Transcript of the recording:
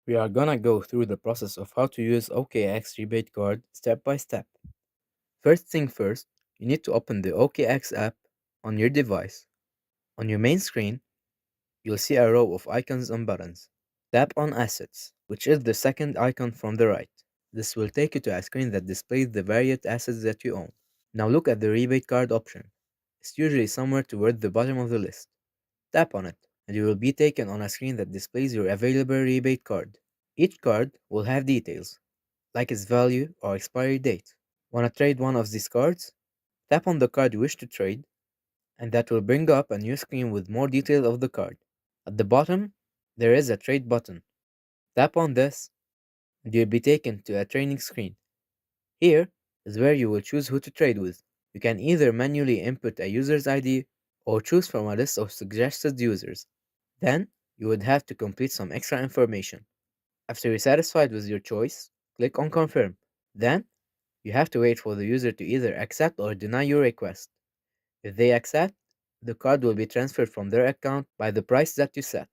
We are gonna go through the process of how to use OKX Rebate Card step by step. First thing first, you need to open the OKX app on your device. On your main screen, you'll see a row of icons and buttons. Tap on Assets, which is the second icon from the right. This will take you to a screen that displays the various assets that you own. Now look at the Rebate Card option. It's usually somewhere toward the bottom of the list. Tap on it, and you will be taken on a screen that displays your available rebate card. Each card will have details, like its value or expiry date. Want to trade one of these cards? Tap on the card you wish to trade, and that will bring up a new screen with more details of the card. At the bottom, there is a trade button. Tap on this, and you'll be taken to a trading screen. Here is where you will choose who to trade with. You can either manually input a user's ID or choose from a list of suggested users. Then, you would have to complete some extra information. After you're satisfied with your choice, click on Confirm. Then, you have to wait for the user to either accept or deny your request. If they accept, the card will be transferred from their account by the price that you set.